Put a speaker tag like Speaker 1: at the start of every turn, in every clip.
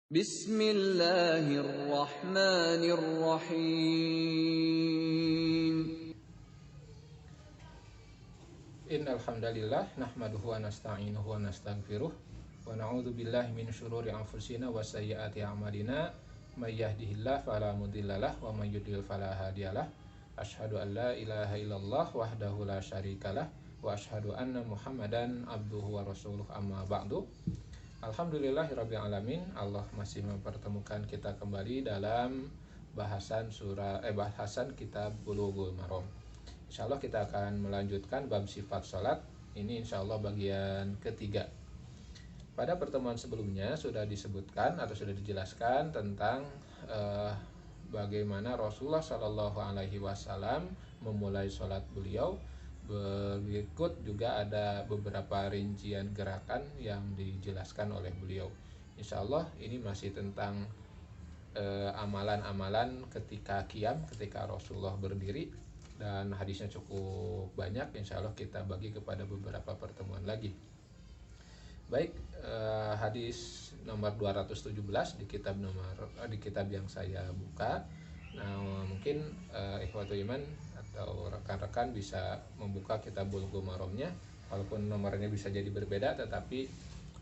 Speaker 1: Bismillahirrahmanirrahim.
Speaker 2: Innal hamdalillah nahmaduhu wa nasta'inuhu wa nastaghfiruh wa na'udzu billahi min syururi anfusina wa sayyiati a'malina may yahdihillahu fala mudhillalah wa may yudhlil fala hadiyalah. Asyhadu an la ilaha illallah wahdahu la syarikalah wa asyhadu anna Muhammadan abduhu wa rasuluh, amma ba'du. Alhamdulillahirabbil alamin. Allah masih mempertemukan kita kembali dalam bahasan kitab Bulughul Maram. Insyaallah kita akan melanjutkan bab sifat salat. Ini insyaallah bagian ketiga. Pada pertemuan sebelumnya sudah disebutkan atau sudah dijelaskan tentang bagaimana Rasulullah Shallallahu Alaihi Wasallam memulai salat beliau. Berikut juga ada beberapa rincian gerakan yang dijelaskan oleh beliau. Insyaallah ini masih tentang amalan-amalan ketika qiyam, ketika Rasulullah berdiri, dan hadisnya cukup banyak. Insyaallah kita bagi kepada beberapa pertemuan lagi. Baik, hadis nomor 217 di kitab yang saya buka. Nah, mungkin ikhwatul iman atau rekan-rekan bisa membuka kitab Bulughul Maramnya, walaupun nomornya bisa jadi berbeda, tetapi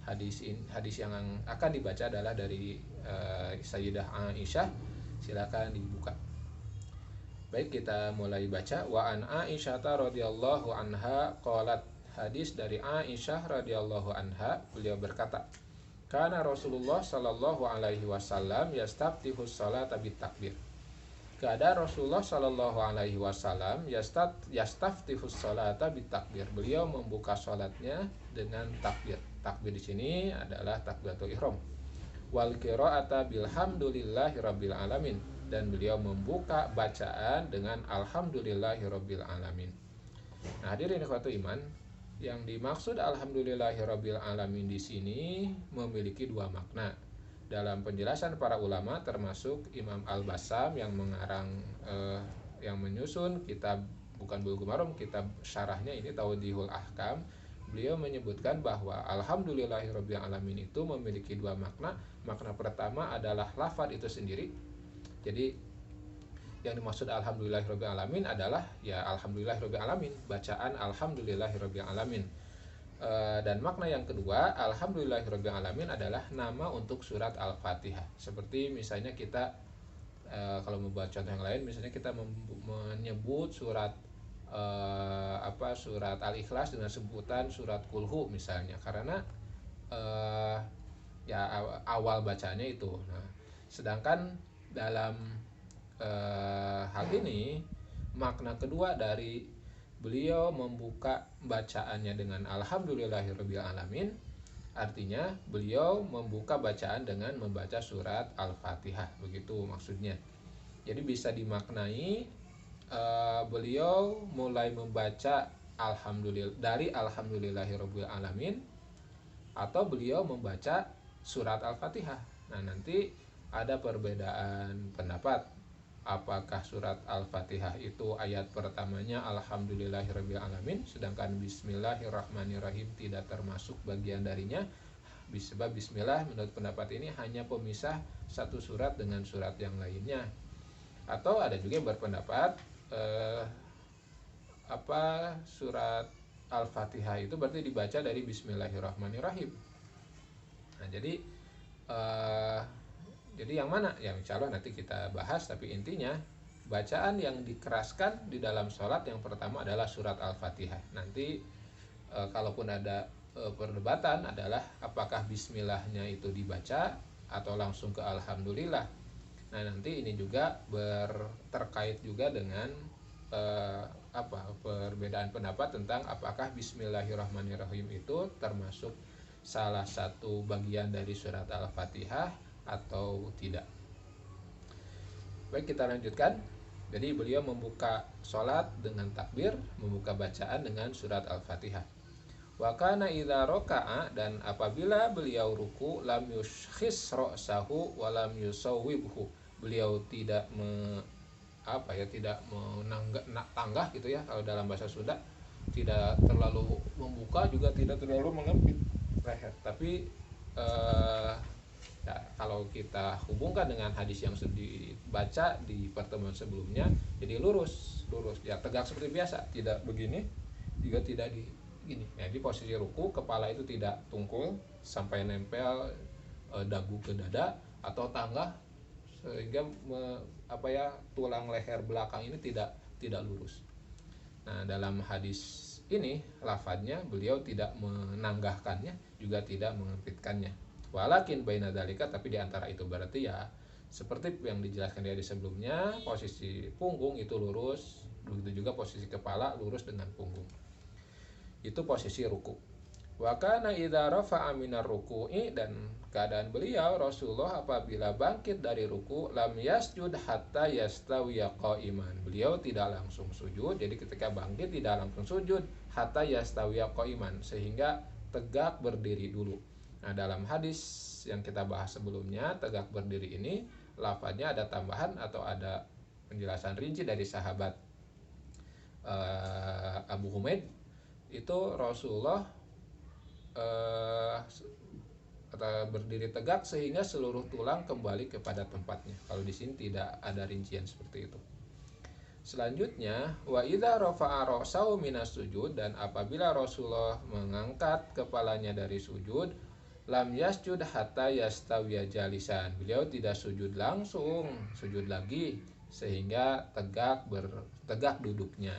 Speaker 2: hadis yang akan dibaca adalah dari Sayyidah Aisyah. Silakan dibuka. Baik, kita mulai baca. Wa an Aisyah radhiyallahu anha qalat. Hadis dari Aisyah radhiyallahu anha, beliau berkata, kana Rasulullah sallallahu alaihi wasallam yastaftihus salata bit takbir. Keadaan Rasulullah Shallallahu Alaihi Wasallam yastaftihus salata bitakbir. Beliau membuka salatnya dengan takbir. Takbir di sini adalah takbiratul ihram. Wal qira'ata bilhamdulillahirabbil alamin. Dan beliau membuka bacaan dengan alhamdulillahirabbil alamin. Nah, hadirin ikhwatul iman, yang dimaksud alhamdulillahirabbil alamin di sini memiliki dua makna. Dalam penjelasan para ulama, termasuk Imam Al-Bassam yang mengarang yang menyusun kitab, bukan Bulughul Maram, kitab syarahnya ini Tawdihul Ahkam, beliau menyebutkan bahwa alhamdulillahirabbil alamin itu memiliki dua makna. Makna pertama adalah lafaz itu sendiri. Jadi yang dimaksud alhamdulillahirabbil alamin adalah ya alhamdulillahirabbil alamin, bacaan alhamdulillahirabbil alamin. Dan makna yang kedua, alhamdulillahirabbil alamin, adalah nama untuk surat Al-Fatihah. Seperti misalnya kita kalau membuat contoh yang lain, misalnya kita menyebut surat surat Al-Ikhlas dengan sebutan surat Kulhu misalnya, karena awal bacanya itu. Nah, sedangkan dalam hal ini, makna kedua dari beliau membuka bacaannya dengan alhamdulillahirabbil alamin, artinya beliau membuka bacaan dengan membaca surat Al-Fatihah, begitu maksudnya. Jadi bisa dimaknai beliau mulai membaca dari alhamdulillahirabbil alamin, atau beliau membaca surat Al-Fatihah. Nah, nanti ada perbedaan pendapat. Apakah surat Al-Fatihah itu ayat pertamanya alhamdulillahirabbil alamin, sedangkan bismillahirrahmanirrahim tidak termasuk bagian darinya. Sebab bismillah menurut pendapat ini hanya pemisah satu surat dengan surat yang lainnya. Atau ada juga yang berpendapat surat Al-Fatihah itu berarti dibaca dari bismillahirrahmanirrahim. Nah, jadi yang mana? Ya insya Allah nanti kita bahas, tapi intinya bacaan yang dikeraskan di dalam sholat yang pertama adalah surat Al-Fatihah. Nanti kalaupun ada perdebatan adalah apakah bismillahnya itu dibaca atau langsung ke alhamdulillah. Nah, nanti ini juga terkait juga dengan perbedaan pendapat tentang apakah bismillahirrahmanirrahim itu termasuk salah satu bagian dari surat Al-Fatihah atau tidak. Baik, kita lanjutkan. Jadi beliau membuka sholat dengan takbir, membuka bacaan dengan surat Al-Fatihah. Wa kana idza raka'a, dan apabila beliau ruku, lam yushkhis ra'sahu wa lam yusawwibhu. Beliau tidak menanggah gitu ya, kalau dalam bahasa Sunda, tidak terlalu membuka juga tidak terlalu mengempit leher, tapi Ya, kalau kita hubungkan dengan hadis yang sudah dibaca di pertemuan sebelumnya, jadi lurus, ya tegak seperti biasa, tidak begini, juga tidak di gini. Ya, di posisi ruku, kepala itu tidak tungkul sampai nempel dagu ke dada atau tangga sehingga tulang leher belakang ini tidak lurus. Nah, dalam hadis ini lafadznya beliau tidak menanggahkannya, juga tidak mengempitkannya. Walakin baina dzalika, tapi di antara itu berarti ya seperti yang dijelaskan di hadis sebelumnya, posisi punggung itu lurus, begitu juga posisi kepala lurus dengan punggung. Itu posisi ruku. Wa kana idza rafa'a minar ruku'i, dan keadaan beliau Rasulullah apabila bangkit dari ruku, lam yasjud hatta yastawiya qa'iman. Beliau tidak langsung sujud, jadi ketika bangkit tidak langsung sujud hatta yastawiya qa'iman, sehingga tegak berdiri dulu. Nah, dalam hadis yang kita bahas sebelumnya, tegak berdiri ini lafadznya ada tambahan atau ada penjelasan rinci dari sahabat Abu Humaid. Itu Rasulullah berdiri tegak sehingga seluruh tulang kembali kepada tempatnya. Kalau di sini tidak ada rincian seperti itu. Selanjutnya, wa idza rafa'a ra'sahu minas sujud, dan apabila Rasulullah mengangkat kepalanya dari sujud, lam yasjud hatta yastawiya jalisan. Beliau tidak sujud langsung, sujud lagi sehingga tegak duduknya.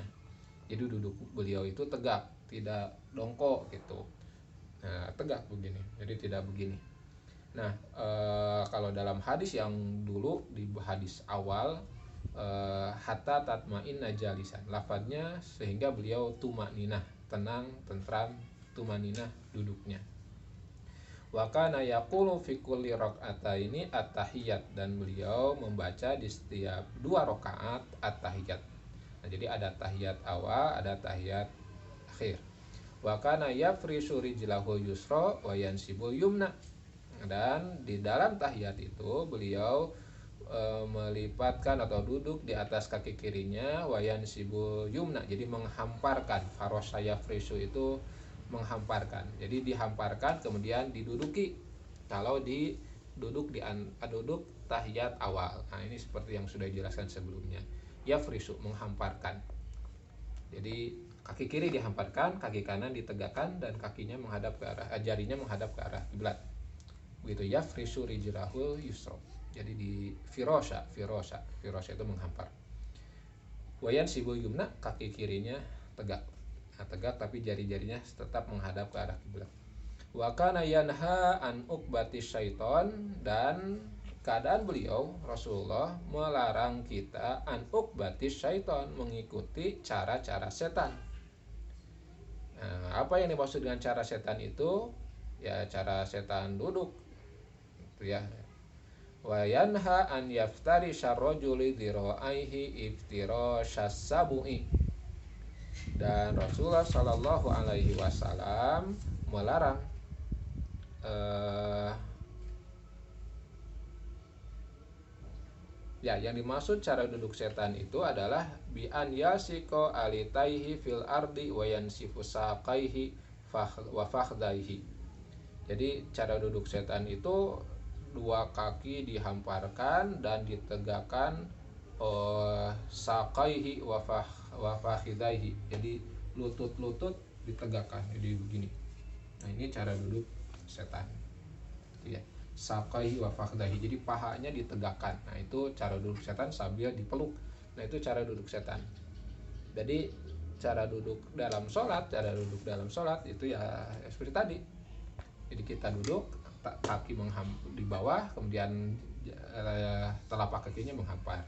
Speaker 2: Jadi duduk beliau itu tegak, tidak dongkok gitu. Nah, tegak begini, jadi tidak begini. Nah, kalau dalam hadis yang dulu di hadis awal, hatta tatma'inna jalisan, lafadznya sehingga beliau tumaninah, tenang, tentram, tumaninah duduknya. Wa kana yaqulu fi kulli rak'ataini at-tahiyat, dan beliau membaca di setiap 2 rakaat at-tahiyat. Nah, jadi ada tahiyat awal, ada tahiyat akhir. Wa kana yafrishu rijlahu yusra wa yansibul yumna, dan di dalam tahiyat itu beliau melipatkan atau duduk di atas kaki kirinya, wa yansibul yumna, jadi menghamparkan. Farasha yafrishu itu menghamparkan, jadi dihamparkan kemudian diduduki kalau duduk tahiyat awal. Nah, ini seperti yang sudah dijelaskan sebelumnya, yafrishu menghamparkan, jadi kaki kiri dihamparkan, kaki kanan ditegakkan, dan kakinya menghadap ke arah, jarinya menghadap ke arah kiblat. Begitu, yafrishu rijlahul yusra. Jadi di firasha itu menghampar. Wayan sibul yumna, kaki kirinya tegak. Nah, tegak tapi jari-jarinya tetap menghadap ke arah kiblat. Wa kana yanha an uqbati syaiton, dan keadaan beliau Rasulullah melarang kita an uqbati syaiton, mengikuti cara-cara setan. Nah, apa yang dimaksud dengan cara setan itu? Ya, cara setan duduk, itu ya. Wa yanha an yaftari syarrajuli dhira'aihi iftirashas sabu'i, dan Rasulullah Shallallahu Alaihi Wasallam melarang yang dimaksud cara duduk setan itu adalah bi an yasiko alitaihi fil ardi wa yansifu saqaihi wa fakhdaihi. Jadi cara duduk setan itu 2 kaki dihamparkan dan ditegakkan saqaihi wa fakhidaihi. Jadi lutut ditegakkan, jadi begini. Nah, ini cara duduk setan. Itu ya. Saqaihi wa fakhdahi, jadi pahanya ditegakkan. Nah, itu cara duduk setan sambil dipeluk. Nah, itu cara duduk setan. Jadi cara duduk dalam sholat itu ya seperti tadi. Jadi kita duduk, kaki di bawah, kemudian telapak kakinya menghampar.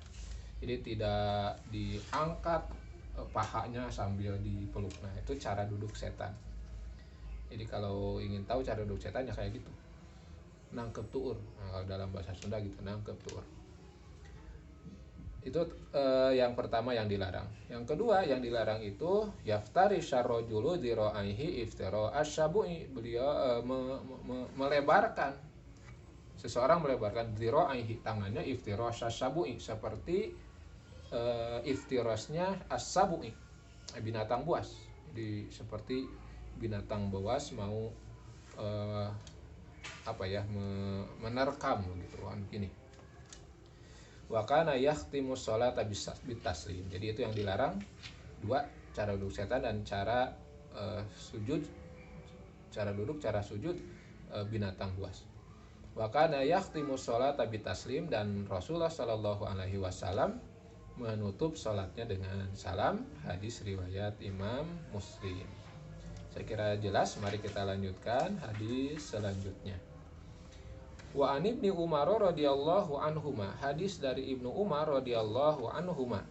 Speaker 2: Jadi tidak diangkat pahanya sambil dipeluk. Nah, itu cara duduk setan. Jadi kalau ingin tahu cara duduk setan ya kayak gitu, nangkep tuur. Nah, kalau dalam bahasa Sunda gitu, nangkep tuur. Itu yang pertama yang dilarang. Yang kedua yang dilarang itu yaftari syarrajulu dhira'aihi iftira asyabu'i. Beliau melebarkan, seseorang melebarkan dhira'aihi, tangannya iftira asyabu'i, seperti iftirasnya as-sabu'i, binatang buas. Jadi seperti binatang buas mau menerkam gitu kan gini. Wa kana yahtimu sholata bitaslim. Jadi itu yang dilarang, dua, cara duduk setan dan cara sujud, cara duduk, cara sujud binatang buas. Wa kana yahtimu sholata bitaslim, dan Rasulullah Shallallahu alaihi wasallam menutup sholatnya dengan salam. Hadis riwayat Imam Muslim. Saya kira jelas, mari kita lanjutkan hadis selanjutnya. Wa an Ibnu Umar radhiyallahu anhuma, hadis dari Ibnu Umar radhiyallahu anhuma,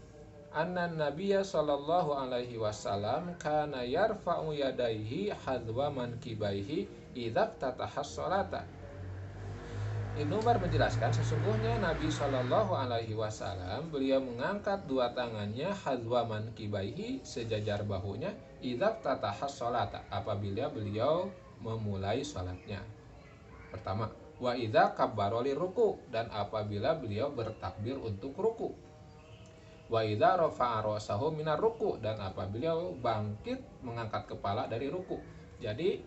Speaker 2: anna Nabiyya sallallahu alaihi wasallam kana yarfa'u yadayhi hadwa mankibaihi idza ftataha sholata. Ibnu Umar menjelaskan, sesungguhnya Nabi Shallallahu alaihi wasallam beliau mengangkat dua tangannya hadwa mankibaihi, sejajar bahunya, idza ftataha sholata, apabila beliau memulai sholatnya. Pertama, wa idza kabbara liruku, dan apabila beliau bertakbir untuk ruku. Wa idza rafa'a ra'sahu minar ruku, dan apabila bangkit mengangkat kepala dari ruku. Jadi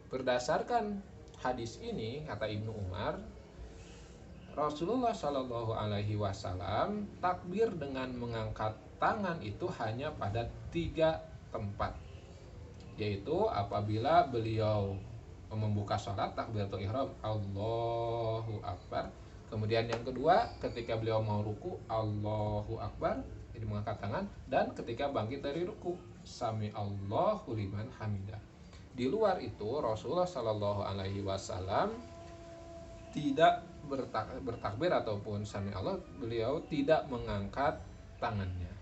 Speaker 2: berdasarkan hadis ini, kata Ibnu Umar, Rasulullah Shallallahu alaihi wasallam takbir dengan mengangkat tangan itu hanya pada 3 tempat, yaitu apabila beliau membuka sholat takbiratul ihram, Allahu Akbar. Kemudian yang kedua, ketika beliau mau ruku, Allahu Akbar, jadi mengangkat tangan. Dan ketika bangkit dari ruku, Sami Allahu liman hamidah. Di luar itu Rasulullah Shallallahu alaihi wasallam tidak bertakbir ataupun Sami Allah, beliau tidak mengangkat tangannya.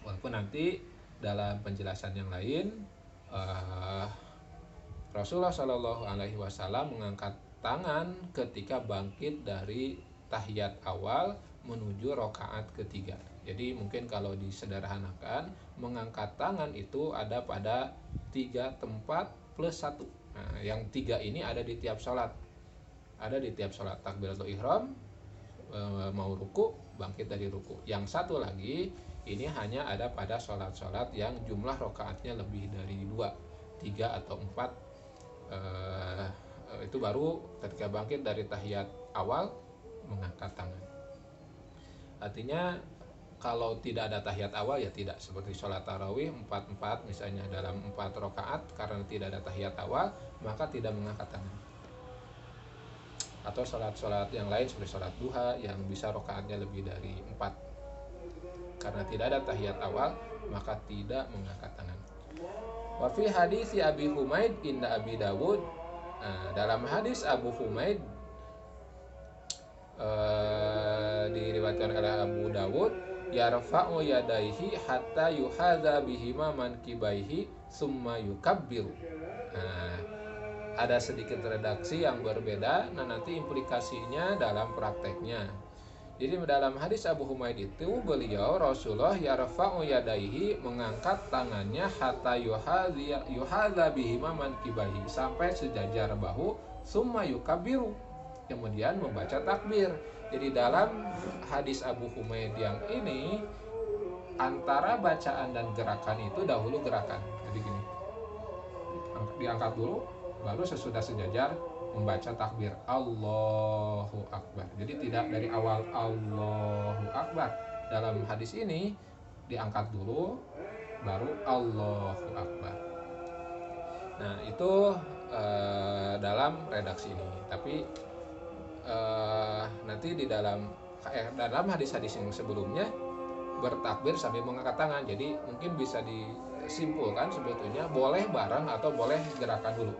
Speaker 2: Walaupun nanti dalam penjelasan yang lain Rasulullah Shallallahu alaihi wasallam mengangkat tangan ketika bangkit dari tahiyat awal menuju rakaat ketiga. Jadi mungkin kalau disederhanakan, mengangkat tangan itu ada pada 3 tempat plus 1. Nah, yang 3 ini ada di tiap sholat. Ada di tiap sholat, takbiratul ihram, mau ruku, bangkit dari ruku. Yang satu lagi, ini hanya ada pada sholat-sholat yang jumlah rakaatnya lebih dari 2, 3 atau 4. Itu baru ketika bangkit dari tahiyat awal mengangkat tangan. Artinya kalau tidak ada tahiyat awal ya tidak, seperti sholat tarawih 4-4 misalnya, dalam 4 rakaat karena tidak ada tahiyat awal maka tidak mengangkat tangan. Atau sholat-sholat yang lain seperti sholat duha yang bisa rakaatnya lebih dari 4, karena tidak ada tahiyat awal maka tidak mengangkat tangan. Wa fi hadis Abi Humaid inda Abi Dawud, dalam hadis Abu Humaid diriwayatkan oleh Abu Dawud, yarfa'u yadaihi hatta yuhadza bihima mankibaihi summa yukabbiru. Ada sedikit redaksi yang berbeda, nanti implikasinya dalam prakteknya. Jadi dalam hadis Abu Humaid itu beliau Rasulullah yarfa'u yadaihi, mengangkat tangannya, hatta yuhadza bihima mankibaihi, sampai sejajar bahu, summa yukabbiru, kemudian membaca takbir. Jadi dalam hadis Abu Humaid yang ini, antara bacaan dan gerakan itu dahulu gerakan. Jadi gini, diangkat dulu, baru sesudah sejajar membaca takbir Allahu Akbar. Jadi tidak dari awal Allahu Akbar. Dalam hadis ini diangkat dulu, baru Allahu Akbar. Nah itu dalam redaksi ini. Tapi nanti di dalam hadis-hadis yang sebelumnya bertakbir sambil mengangkat tangan. Jadi mungkin bisa disimpulkan sebetulnya boleh bareng atau boleh gerakan dulu,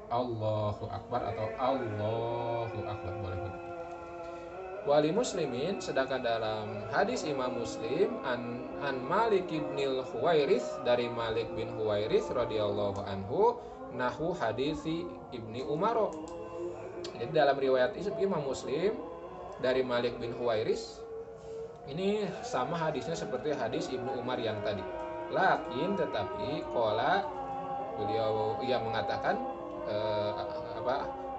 Speaker 2: Allahu Akbar atau Allahu Akbar, boleh begitu. Wali Muslimin, sedangkan dalam hadis Imam Muslim an Malik bin Huwairits, dari Malik bin Huwairits radhiyallahu anhu, nahu hadisi Ibni Umar. Jadi dalam riwayat Imam Muslim dari Malik bin Huwairits ini sama hadisnya seperti hadis Ibnu Umar yang tadi. Lakin tetapi qala, beliau mengatakan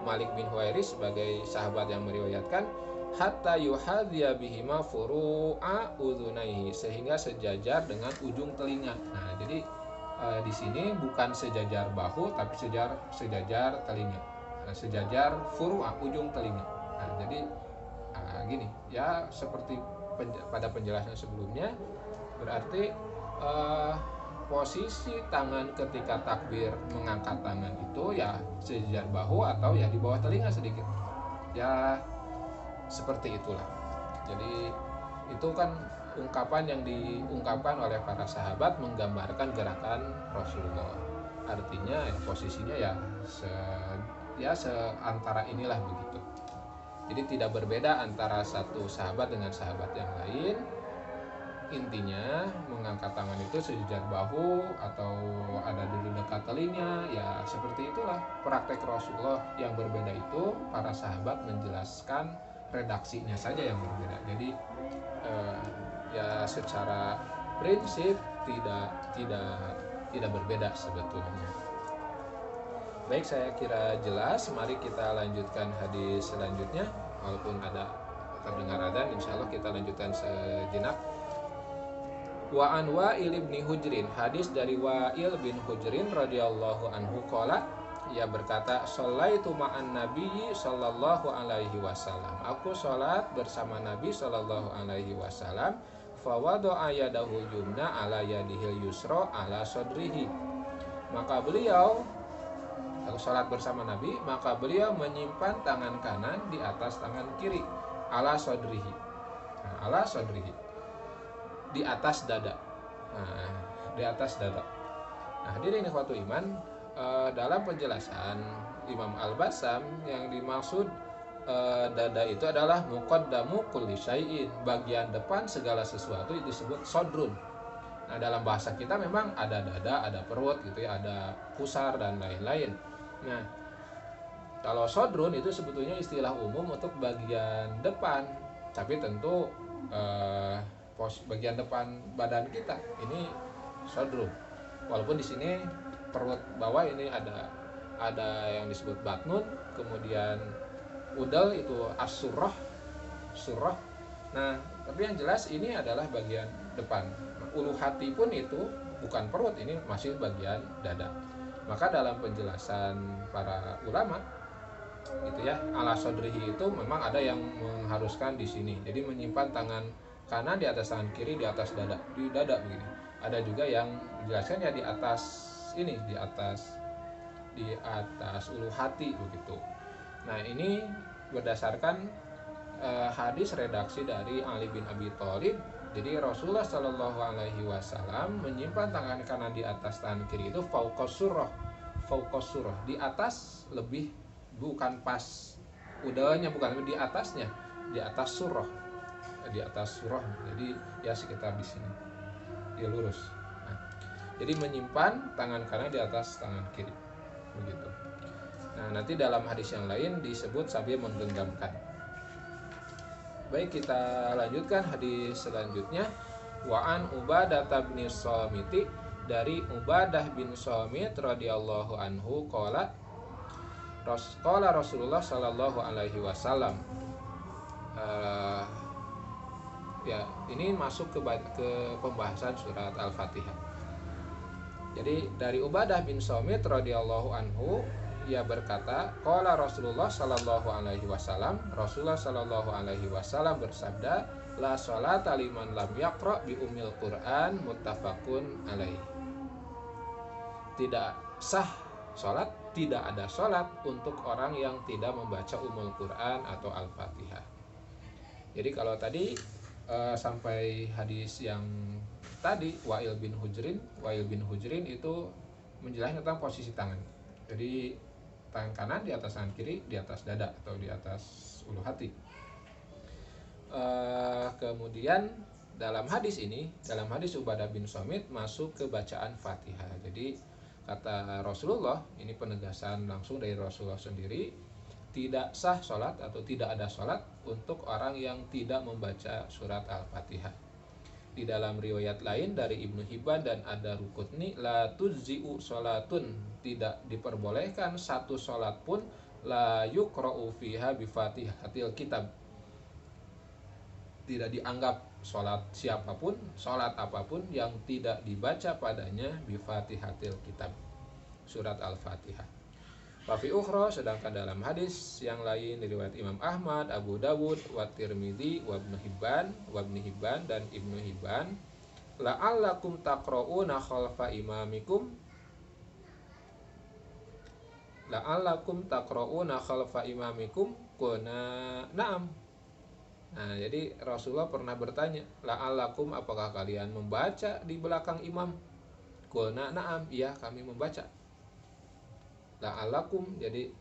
Speaker 2: Malik bin Huwairits sebagai sahabat yang meriwayatkan, hatta yuhadhiya bihima furu'a udhunaihi, sehingga sejajar dengan ujung telinga. Nah, jadi di sini bukan sejajar bahu tapi sejajar telinga, sejajar furu'a, ujung telinga. Nah, jadi gini ya, seperti pada penjelasan sebelumnya, berarti posisi tangan ketika takbir mengangkat tangan itu ya sejajar bahu atau ya di bawah telinga sedikit, ya seperti itulah. Jadi itu kan ungkapan yang diungkapkan oleh para sahabat menggambarkan gerakan Rasulullah. Artinya ya, posisinya ya seantara inilah begitu. Jadi tidak berbeda antara satu sahabat dengan sahabat yang lain. Intinya mengangkat tangan itu sejajar bahu atau ada di dekat telinga, ya seperti itulah praktek Rasulullah. Yang berbeda itu para sahabat menjelaskan redaksinya saja yang berbeda. Jadi ya secara prinsip tidak berbeda sebetulnya. Baik, saya kira jelas. Mari kita lanjutkan hadis selanjutnya. Walaupun ada terdengar adzan, insyaallah kita lanjutkan sejenak. Wa an Wa'il bin Hujrin, hadis dari Wa'il bin Hujrin radhiyallahu anhu qala, ia berkata, shallaitu ma'an nabiyyi sallallahu alaihi wasallam, aku salat bersama Nabi sallallahu alaihi wasallam, fa wada'a yadahu yumna ala yadihil yusra ala sadrihi, maka beliau, aku salat bersama Nabi, maka beliau menyimpan tangan kanan di atas tangan kiri, ala sadrihi. Nah, ala sadrihi, di atas dada. Nah, di atas dada. Nah, hadirin ikhwatul iman, dalam penjelasan Imam Al-Bassam, yang dimaksud dada itu adalah muqaddamu kulli syai'in, bagian depan segala sesuatu itu disebut sodrun. Nah, dalam bahasa kita memang ada dada, ada perut gitu ya, ada pusar dan lain-lain. Nah, kalau sodrun itu sebetulnya istilah umum untuk bagian depan, tapi tentu bagian depan badan kita ini sodrun. Walaupun di sini perut bawah ini ada yang disebut batnun, kemudian udal itu as-surrah, surrah. Nah, tapi yang jelas ini adalah bagian depan. Ulu hati pun itu bukan perut, ini masih bagian dada. Maka dalam penjelasan para ulama gitu ya, ala sodrihi itu memang ada yang mengharuskan di sini. Jadi menyimpan tangan kanan di atas tangan kiri di atas dada, di dada begini. Ada juga yang menjelaskan ya di atas ini, di atas ulu hati begitu. Nah, ini berdasarkan hadis redaksi dari Ali bin Abi Thalib. Jadi Rasulullah Shallallahu Alaihi Wasallam menyimpan tangan kanan di atas tangan kiri itu fauqas surah, di atas, lebih, bukan pas udahnya, bukan di atasnya, di atas surah, di atas surah. Jadi ya sekitar di sini, dia lurus. Nah, jadi menyimpan tangan kanan di atas tangan kiri begitu. Nah, nanti dalam hadis yang lain disebut sambil menggenggamkan. Baik, kita lanjutkan hadis selanjutnya. Wa an Ubadah bin Samit, dari Ubadah bin Samit radhiyallahu anhu qala, qala Rasulullah sallallahu alaihi wasallam. Ya, ini masuk ke pembahasan surat Al-Fatihah. Jadi dari Ubadah bin Samit radhiyallahu anhu, ia berkata, qala Rasulullah sallallahu alaihi wasallam, Rasulullah sallallahu alaihi wasallam bersabda, la sholata liman lam yaqra bi ummil Qur'an, muttafaqun alaih. Tidak sah salat, tidak ada salat untuk orang yang tidak membaca Ummul Quran atau Al-Fatihah. Jadi kalau tadi sampai hadis yang tadi Wa'il bin Hujrin itu menjelaskan tentang posisi tangan. Jadi tangan kanan di atas tangan kiri, di atas dada atau di atas ulu hati. Kemudian dalam hadis ini, dalam hadis Ubadah bin Samit masuk ke bacaan Fatihah. Jadi kata Rasulullah, ini penegasan langsung dari Rasulullah sendiri, tidak sah sholat atau tidak ada sholat untuk orang yang tidak membaca surat Al-Fatihah. Di dalam riwayat lain dari Ibnu Hibban dan Ad-Darqutni, la tujzi'u sholatun, tidak diperbolehkan satu sholat pun, la yuqra'u fiha bi fatihatil kitab, tidak dianggap sholat siapapun, sholat apapun yang tidak dibaca padanya bifatihatil kitab, surat Al-Fatihah. Wafi ukhra, sedangkan dalam hadis yang lain diriwayat Imam Ahmad, Abu Dawud, wa Tirmidzi, wa Ibnu Hibban dan Ibnu Hibban, la'allakum taqra'una khalfa imamikum, la'allakum taqra'una khalfa imamikum, qulna na'am. Nah, jadi Rasulullah pernah bertanya, la'allakum, apakah kalian membaca di belakang imam? Qulna na'am, iya kami membaca. La'allakum, jadi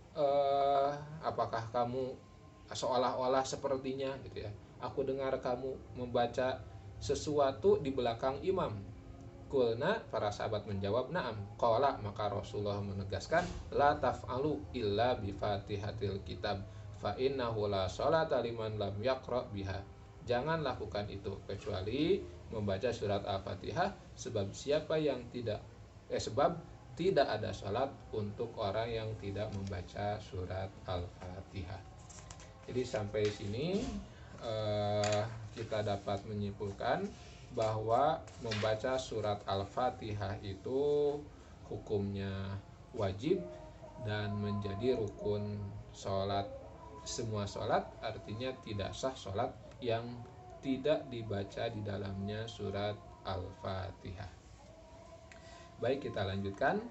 Speaker 2: apakah kamu seolah-olah sepertinya gitu ya, aku dengar kamu membaca sesuatu di belakang imam. Qulna, para sahabat menjawab na'am. Qala, maka Rasulullah menegaskan, la taf'alu illa bifatihatil kitab fa innahu la sholata liman lam yaqra biha. Jangan lakukan itu kecuali membaca surat Al-Fatihah, sebab tidak ada salat untuk orang yang tidak membaca surat Al-Fatihah. Jadi sampai sini kita dapat menyimpulkan bahwa membaca surat Al-Fatihah itu hukumnya wajib dan menjadi rukun sholat. Semua sholat, artinya tidak sah sholat yang tidak dibaca di dalamnya surat Al-Fatihah. Baik, kita lanjutkan.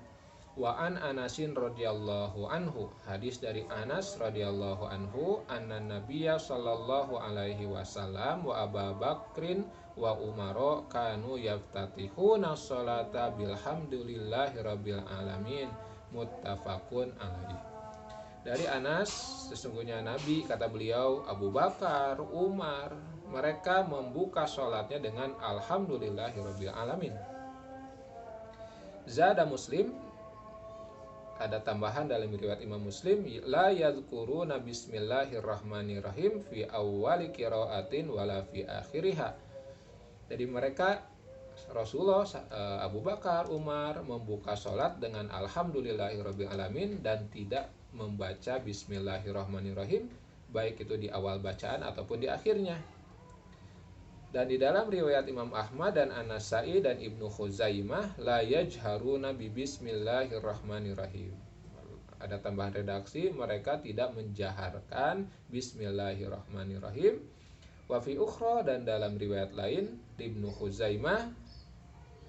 Speaker 2: Wa an Anasin radhiyallahu anhu, hadis dari Anas radhiyallahu anhu, anna Nabiyya sallallahu alaihi wasallam wa Abu Bakrin wa Umaro kanu yaftatihuna sholata bilhamdulillahi rabbil alamin, muttafaqun alaihi. Dari Anas, sesungguhnya Nabi, kata beliau, Abu Bakar, Umar, mereka membuka sholatnya dengan alhamdulillahi rabbil alamin. Zada Muslim, ada tambahan dalam riwayat Imam Muslim, la yadhkuruna bismillahirrahmanirrahim fi awwali qiraatin wala fi akhiriha. Jadi mereka, Rasulullah, Abu Bakar, Umar membuka sholat dengan alhamdulillahirabbil alamin dan tidak membaca bismillahirrahmanirrahim, baik itu di awal bacaan ataupun di akhirnya. Dan di dalam riwayat Imam Ahmad dan An-Nasa'i dan Ibnu Khuzaimah, la yajharuna bi bismillahirrahmanirrahim. Ada tambahan redaksi, mereka tidak menjaharkan bismillahirrahmanirrahim. Wa fi ukhra, dan dalam riwayat lain Ibnu Khuzaimah,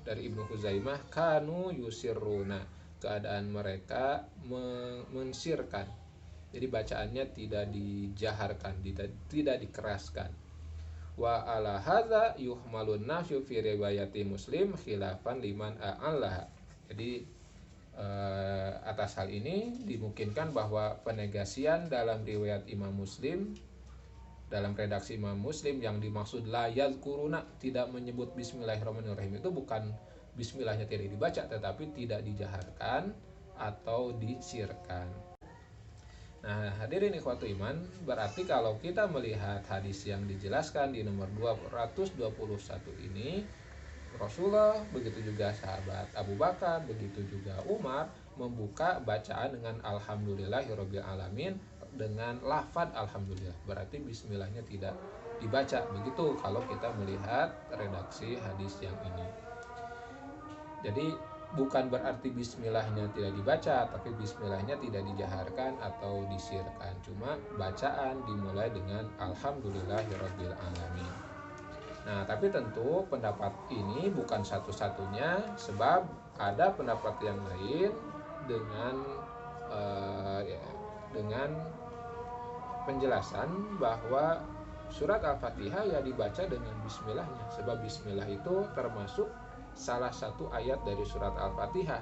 Speaker 2: dari Ibnu Khuzaimah, kanu yusirruna, keadaan mereka mensirkan. Jadi bacaannya tidak dijaharkan, tidak dikeraskan. Wa ala hadza yuhmalun nafyu fi riwayati Muslim khilafan liman a'allaha. Jadi atas hal ini dimungkinkan bahwa penegasian dalam riwayat Imam Muslim, dalam redaksi Imam Muslim yang dimaksud la yadhkuruna, tidak menyebut bismillahirrahmanirrahim, itu bukan bismillahnya tidak dibaca, tetapi tidak dijaharkan atau disirkan. Nah, hadirin ikhwatu iman, berarti kalau kita melihat hadis yang dijelaskan di nomor 221 ini, Rasulullah, begitu juga sahabat Abu Bakar, begitu juga Umar membuka bacaan dengan alhamdulillahirabbil alamin dengan lafaz alhamdulillah. Berarti bismillahnya tidak dibaca. Begitu kalau kita melihat redaksi hadis yang ini. Jadi bukan berarti bismillahnya tidak dibaca, tapi bismillahnya tidak dijaharkan atau disirkan. Cuma bacaan dimulai dengan alhamdulillahirabbil alamin. Nah, tapi tentu pendapat ini bukan satu-satunya, sebab ada pendapat yang lain dengan penjelasan bahwa surat Al-Fatihah ya dibaca dengan bismillahnya, sebab bismillah itu termasuk salah satu ayat dari surat Al-Fatihah.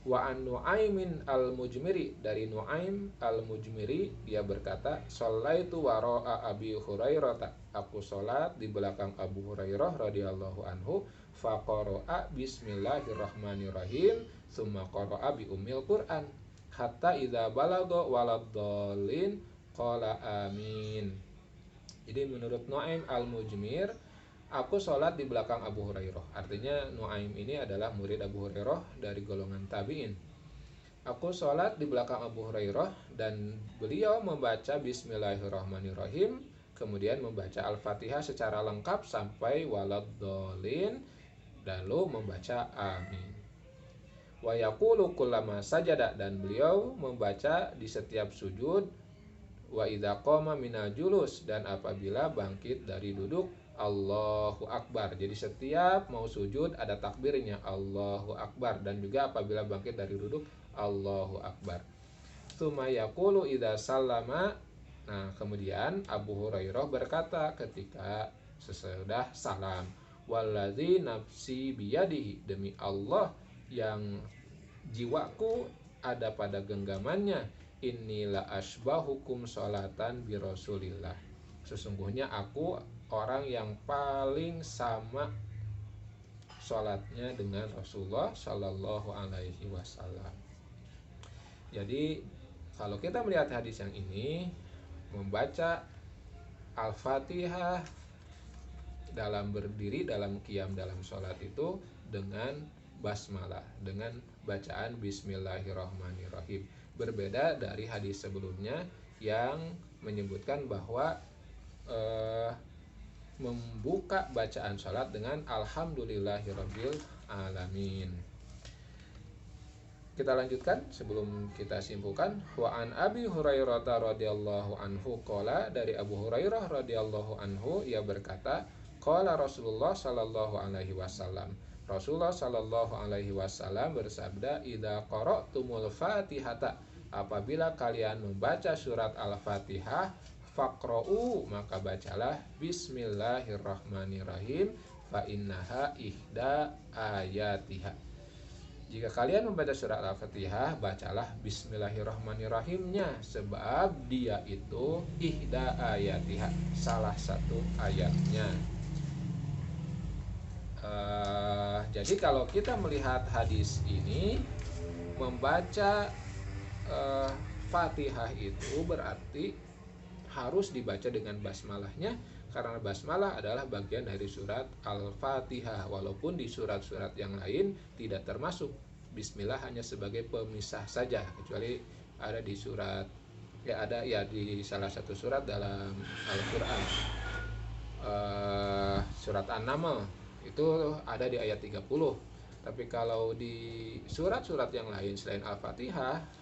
Speaker 2: Wa an Nu'aimin al-Mujmiri, dari Nu'aim al-Mujmiri, dia berkata, shallaitu wara'a Abi Hurairah, aku sholat di belakang Abu Hurairah radhiyallahu anhu, faqara'a bismillahirrahmanirrahim, tsumma qara'a bi ummil Qur'an, hatta idza balagha waladdallin qala amin. Jadi menurut Nu'aim al-Mujmir, aku sholat di belakang Abu Hurairah. Artinya Nu'aim ini adalah murid Abu Hurairah dari golongan tabi'in. Aku sholat di belakang Abu Hurairah dan beliau membaca bismillahirrahmanirrahim kemudian membaca Al-Fatihah secara lengkap sampai waladdallin, lalu membaca amin. Wa yaqulu kullama sajada, dan beliau membaca di setiap sujud, wa idza qama minal julus, dan apabila bangkit dari duduk, Allahu Akbar. Jadi setiap mau sujud ada takbirnya Allahu Akbar, dan juga apabila bangkit dari duduk Allahu Akbar. Tsumma yaqulu idza sallama. Nah, kemudian Abu Hurairah berkata ketika sesudah salam, wallazi nafsi biyadihi, demi Allah yang jiwaku ada pada genggamannya, inilah asbahukum sholatan bi Rasulillah, sesungguhnya aku orang yang paling sama sholatnya dengan Rasulullah Shallallahu Alaihi Wasallam. Jadi kalau kita melihat hadis yang ini, membaca Al-Fatihah dalam berdiri, dalam qiyam, dalam sholat itu dengan basmalah, dengan bacaan Bismillahirrahmanirrahim. Berbeda dari hadis sebelumnya yang menyebutkan bahwa membuka bacaan sholat dengan Alhamdulillahirabbil alamin. Kita lanjutkan sebelum kita simpulkan. Wa an Abi Hurairah radhiyallahu anhu qala, dari Abu Hurairah radhiyallahu anhu ia berkata, qala Rasulullah sallallahu alaihi wasallam, Rasulullah sallallahu alaihi wasallam bersabda, idza qara'tumul Fatihata, apabila kalian membaca surat Al-Fatihah, faqra'u, maka bacalah Bismillahirrahmanirrahim, fa innaha ihda ayatiha. Jika kalian membaca surat Al-Fatihah, bacalah Bismillahirrahmanirrahimnya, sebab dia itu ihda ayatiha, salah satu ayatnya. Jadi kalau kita melihat hadis ini, membaca Fatihah itu berarti harus dibaca dengan basmalahnya, karena basmalah adalah bagian dari surat Al-Fatihah, walaupun di surat-surat yang lain tidak termasuk. Bismillah hanya sebagai pemisah saja, kecuali ada di surat, ada di salah satu surat dalam Al-Quran, surat An-Naml, itu ada di ayat 30. Tapi kalau di surat-surat yang lain selain Al-Fatihah,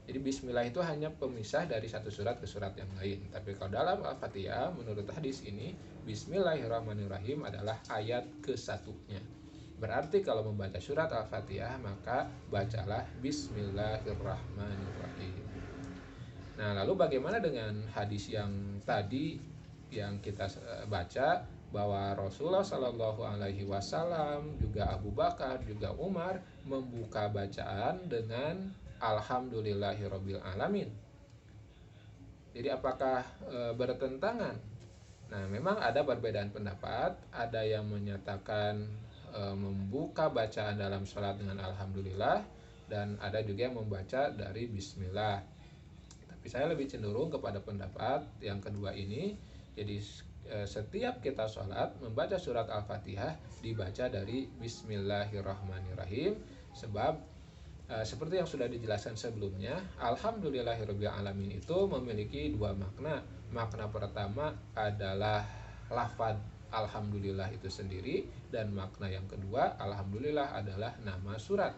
Speaker 2: jadi Bismillah itu hanya pemisah dari satu surat ke surat yang lain. Tapi kalau dalam Al-Fatihah, menurut hadis ini, Bismillahirrahmanirrahim adalah ayat ke-1-nya. Berarti kalau membaca surat Al-Fatihah, maka bacalah Bismillahirrahmanirrahim. Nah, lalu bagaimana dengan hadis yang tadi yang kita baca, bahwa Rasulullah Shallallahu Alaihi Wasallam, juga Abu Bakar, juga Umar membuka bacaan dengan Alhamdulillahirabbil alamin. Jadi apakah bertentangan? Nah, memang ada perbedaan pendapat. Ada yang menyatakan membuka bacaan dalam sholat dengan Alhamdulillah, dan ada juga yang membaca dari Bismillah. Tapi saya lebih cenderung kepada pendapat yang kedua ini. Jadi setiap kita sholat membaca surat Al-Fatihah dibaca dari Bismillahirrahmanirrahim, sebab seperti yang sudah dijelaskan sebelumnya, Alhamdulillahirabbil alamin itu memiliki dua makna. Makna pertama adalah lafaz Alhamdulillah itu sendiri, dan makna yang kedua, Alhamdulillah adalah nama surat.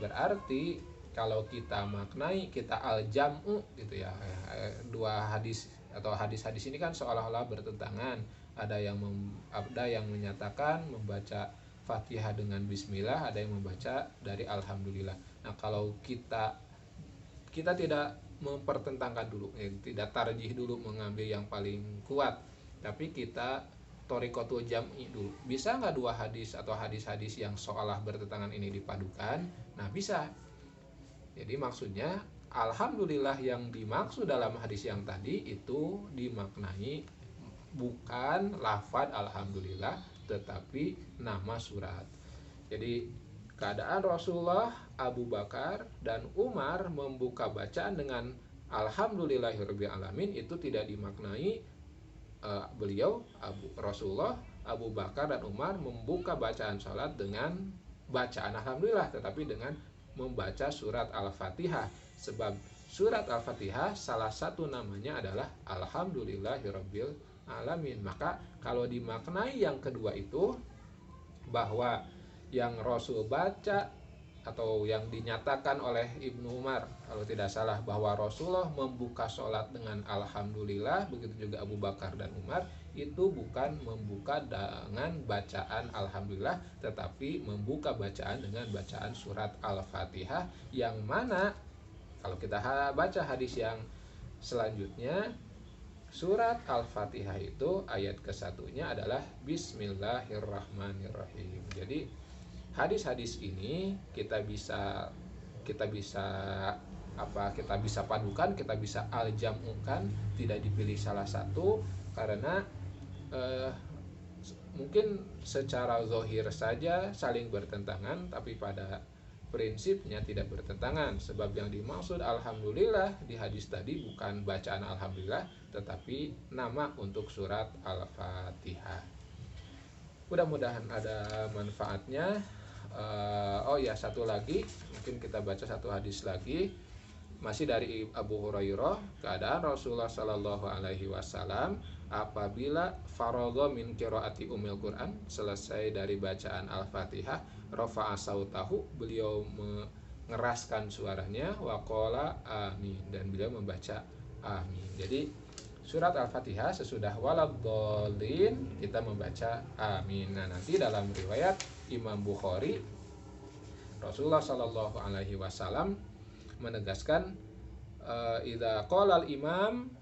Speaker 2: Berarti kalau kita maknai, kita al-jam'u gitu ya, dua hadis atau hadis-hadis ini kan seolah-olah bertentangan. Ada yang menyatakan membaca Fatihah dengan Bismillah, ada yang membaca dari Alhamdulillah. Nah, kalau kita tidak mempertentangkan dulu, tidak tarjih dulu mengambil yang paling kuat, tapi kita thoriqatul jam'i dulu. Bisa nggak dua hadis atau hadis-hadis yang seolah bertentangan ini dipadukan? Nah, bisa. Jadi maksudnya Alhamdulillah yang dimaksud dalam hadis yang tadi itu dimaknai bukan lafaz Alhamdulillah, tetapi nama surat. Jadi keadaan Rasulullah, Abu Bakar, dan Umar membuka bacaan dengan Alhamdulillahirabbil alamin itu tidak dimaknai Rasulullah, Abu Bakar, dan Umar membuka bacaan salat dengan bacaan Alhamdulillah, tetapi dengan membaca surat Al-Fatihah. Sebab surat Al-Fatihah salah satu namanya adalah Alhamdulillahirabbil alamin. Maka kalau dimaknai yang kedua itu, bahwa yang Rasul baca atau yang dinyatakan oleh Ibnu Umar kalau tidak salah, bahwa Rasulullah membuka sholat dengan alhamdulillah, begitu juga Abu Bakar dan Umar, itu bukan membuka dengan bacaan alhamdulillah, tetapi membuka bacaan dengan bacaan surat Al-Fatihah, yang mana kalau kita baca hadis yang selanjutnya, surat Al-Fatihah itu ayat ke-1-nya adalah Bismillahirrahmanirrahim. Jadi hadis-hadis ini kita bisa padukan, kita bisa aljamukan, tidak dipilih salah satu, karena mungkin secara zahir saja saling bertentangan, tapi pada prinsipnya tidak bertentangan. Sebab yang dimaksud alhamdulillah di hadis tadi bukan bacaan alhamdulillah, tetapi nama untuk surat Al-Fatihah. Mudah-mudahan ada manfaatnya. Oh ya, satu lagi, mungkin kita baca satu hadis lagi, masih dari Abu Hurairah. Keadaan Rasulullah Shallallahu Alaihi Wasallam apabila faradha min qiraati umil Quran, selesai dari bacaan Al-Fatihah, rafa'a sautahu, beliau mengeraskan suaranya, waqala amin, dan beliau membaca amin. Jadi surat Al-Fatihah sesudah waladhdallin kita membaca amin. Nah, nanti dalam riwayat Imam Bukhari, Rasulullah Shallallahu Alaihi Wasallam menegaskan, idza qala al-imam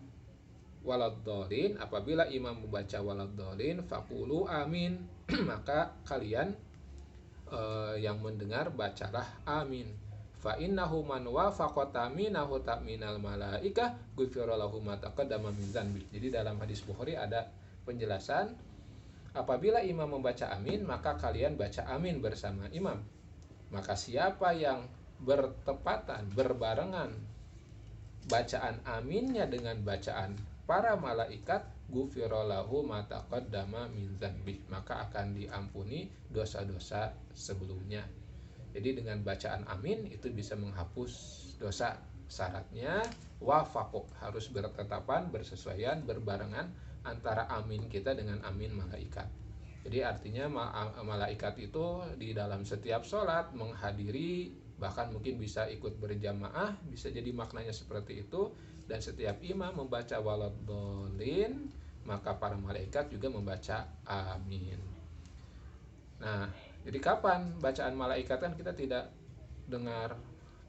Speaker 2: waladhdallin, apabila imam membaca waladhdallin faqulu amin, maka kalian yang mendengar bacalah amin. Fa innahu man wafaqa taminahu ta'minal malaikah ghufira lahu ma taqaddama min dzanbi. Jadi dalam hadis Bukhari ada penjelasan, apabila imam membaca amin, maka kalian baca amin bersama imam. Maka siapa yang bertepatan, berbarengan bacaan aminnya dengan bacaan para malaikat, ghufira lahu ma taqaddama min dzanbi, maka akan diampuni dosa-dosa sebelumnya. Jadi dengan bacaan amin itu bisa menghapus dosa. Syaratnya wafaqu, harus bertetapan, bersesuaian, berbarengan antara amin kita dengan amin malaikat. Jadi artinya malaikat itu di dalam setiap sholat menghadiri, bahkan mungkin bisa ikut berjamaah, bisa jadi maknanya seperti itu. Dan setiap imam membaca waladhdallin, maka para malaikat juga membaca amin. Nah, jadi kapan bacaan malaikat? Kan kita tidak dengar,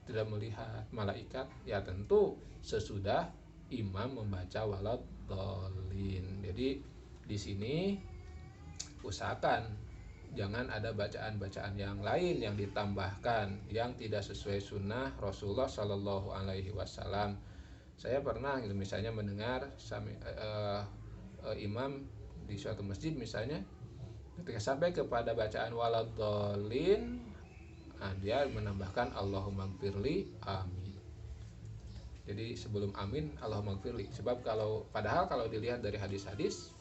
Speaker 2: tidak melihat malaikat. Ya tentu sesudah imam membaca waladhdallin. Jadi di sini usahakan jangan ada bacaan-bacaan yang lain yang ditambahkan yang tidak sesuai sunnah Rasulullah Shallallahu Alaihi Wasallam. Saya pernah gitu, misalnya mendengar imam di suatu masjid misalnya, ketika sampai kepada bacaan waladhdallin, dia menambahkan Allahumma gfirli amin. Jadi sebelum amin Allahumma gfirli. Sebab padahal kalau dilihat dari hadis-hadis,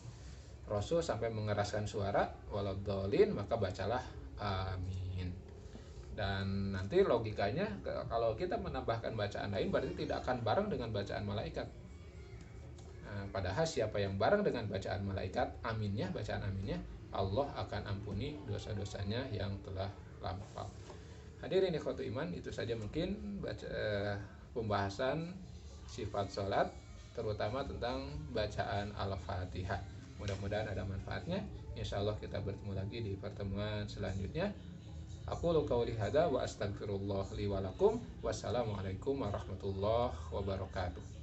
Speaker 2: Rasul sampai mengeraskan suara waladhdallin, maka bacalah amin. Dan nanti logikanya kalau kita menambahkan bacaan lain berarti tidak akan bareng dengan bacaan malaikat. Nah, padahal siapa yang bareng dengan bacaan malaikat, aminnya, bacaan aminnya, Allah akan ampuni dosa-dosanya yang telah lampau. Hadirin ikhwatul iman, itu saja mungkin pembahasan sifat sholat, terutama tentang bacaan Al-Fatihah. Mudah-mudahan ada manfaatnya. Insyaallah kita bertemu lagi di pertemuan selanjutnya. Aqulu qouli hadza wa astaghfirullah li wa lakum. Wassalamualaikum warahmatullahi wabarakatuh.